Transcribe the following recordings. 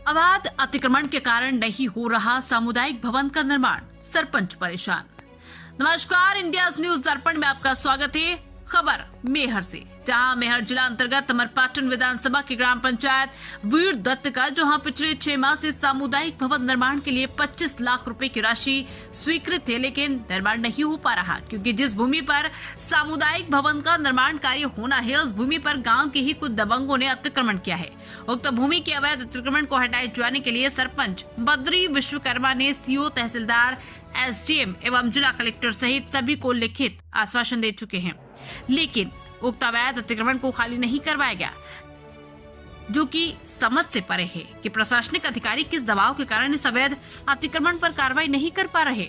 अवैध अतिक्रमण के कारण नहीं हो रहा सामुदायिक भवन का निर्माण, सरपंच परेशान। नमस्कार, इंडिया न्यूज दर्पण में आपका स्वागत है। खबर मेहर से, जहां मेहर जिला अंतर्गत अमरपाटन विधानसभा की ग्राम पंचायत वीर दत्त का जहां पिछले 6 माह से सामुदायिक भवन निर्माण के लिए 25 लाख रुपए की राशि स्वीकृत है, लेकिन निर्माण नहीं हो पा रहा क्योंकि जिस भूमि पर सामुदायिक भवन का निर्माण कार्य होना है उस भूमि पर गांव के ही कुछ दबंगों ने अतिक्रमण किया है। उक्त भूमि के अवैध अतिक्रमण को हटाए जाने के लिए सरपंच बद्री विश्वकर्मा ने सीओ, तहसीलदार, एसडीएम एवं जिला कलेक्टर सहित सभी को लिखित आश्वासन दे चुके हैं, लेकिन उक्त अवैध अतिक्रमण को खाली नहीं करवाया गया, जो कि समझ से परे है कि प्रशासनिक अधिकारी किस दबाव के कारण इस अवैध अतिक्रमण पर कार्रवाई नहीं कर पा रहे।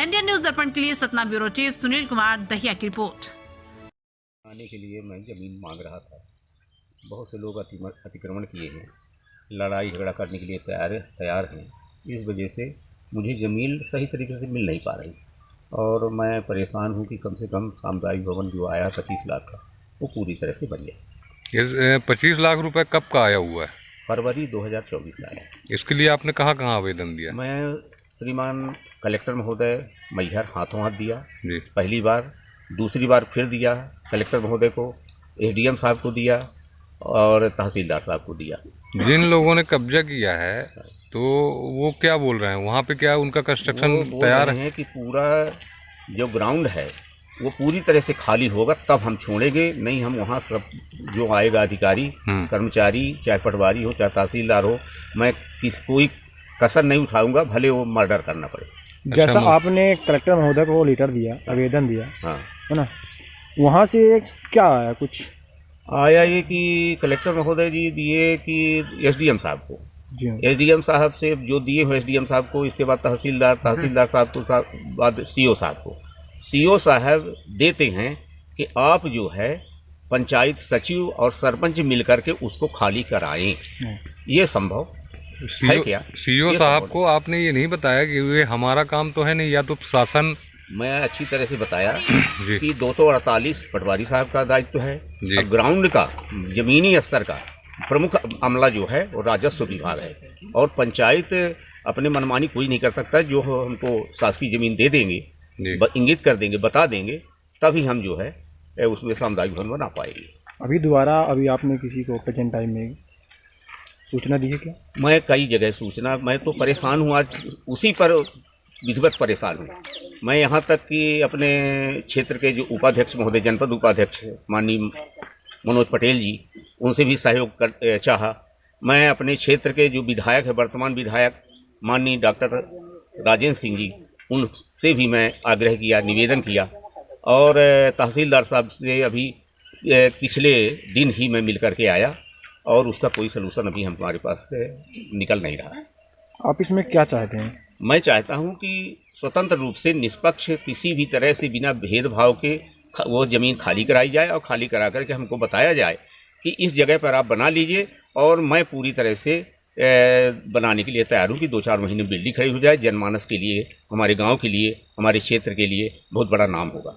इंडियन न्यूज दर्पण के लिए सतना ब्यूरो चीफ सुनील कुमार दहिया की रिपोर्ट। आने के लिए मैं जमीन मांग रहा था। बहुत से लोग अतिक्रमण किए हैं, लड़ाई झगड़ा करने के लिए तैयार हैं। इस वजह से मुझे ज़मीन सही तरीके से मिल नहीं पा रही और मैं परेशान हूँ कि कम से कम सामुदायिक भवन जो आया 25 लाख का, वो पूरी तरह से बन जाए। 25 लाख रुपए कब का आया हुआ है? फरवरी 2024 का आया। इसके लिए आपने कहाँ आवेदन दिया? मैं श्रीमान कलेक्टर महोदय मैहर हाथों हाथ दिया जी। पहली बार, दूसरी बार फिर दिया कलेक्टर महोदय को, एसडीएम साहब को दिया और तहसीलदार साहब को दिया। जिन लोगों ने कब्जा किया है तो वो क्या बोल रहे हैं? वहाँ पे क्या उनका कंस्ट्रक्शन तैयार है कि पूरा जो ग्राउंड है वो पूरी तरह से खाली होगा तब हम छोड़ेंगे, नहीं हम वहाँ सब जो आएगा अधिकारी कर्मचारी, चाहे पटवारी हो चाहे तहसीलदार हो, मैं कोई कसर नहीं उठाऊंगा, भले वो मर्डर करना पड़े। जैसा आपने कलेक्टर महोदय को लेटर दिया, आवेदन दिया, हाँ है ना, वहाँ से क्या आया? कुछ आया ये कि कलेक्टर महोदय जी दिए कि एसडीएम साहब को, एसडीएम साहब से जो दिए हो एसडीएम साहब को, इसके बाद तहसीलदार साहब को, बाद सीओ साहब को। सीओ साहब देते हैं कि आप जो है पंचायत सचिव और सरपंच मिलकर के उसको खाली कराएं। ये संभव है क्या? सीओ साहब को आपने ये नहीं बताया कि ये हमारा काम तो है नहीं, या तो शासन? मैं अच्छी तरह से बताया कि 248 पटवारी साहब का दायित्व है और ग्राउंड का जमीनी स्तर का प्रमुख अमला जो है वो राजस्व विभाग है, और पंचायत अपने मनमानी कोई नहीं कर सकता। जो हमको शासकीय जमीन दे देंगे, इंगित कर देंगे, बता देंगे, तभी हम जो है उसमें सामुदायिक भवन बना पाएंगे। अभी आपने किसी को प्रेजेंट टाइम में सूचना दी है क्या? मैं कई जगह सूचना, मैं तो परेशान हूँ, आज उसी पर विधिवत परेशान हूँ। मैं यहाँ तक कि अपने क्षेत्र के जो उपाध्यक्ष महोदय, जनपद उपाध्यक्ष माननीय मनोज पटेल जी, उनसे भी सहयोग चाहा। मैं अपने क्षेत्र के जो विधायक है, वर्तमान विधायक माननीय डॉक्टर राजेंद्र सिंह जी, उनसे भी मैं आग्रह किया, निवेदन किया, और तहसीलदार साहब से अभी पिछले दिन ही मैं मिल करके आया और उसका कोई सलूशन अभी हमारे पास से निकल नहीं रहा है। आप इसमें क्या चाहते हैं? मैं चाहता हूं कि स्वतंत्र रूप से, निष्पक्ष, किसी भी तरह से बिना भेदभाव के वो ज़मीन खाली कराई जाए और खाली करा करके हमको बताया जाए कि इस जगह पर आप बना लीजिए, और मैं पूरी तरह से बनाने के लिए तैयार हूँ कि 2-4 महीने बिल्डिंग खड़ी हो जाए। जनमानस के लिए, हमारे गांव के लिए, हमारे क्षेत्र के लिए बहुत बड़ा नाम होगा।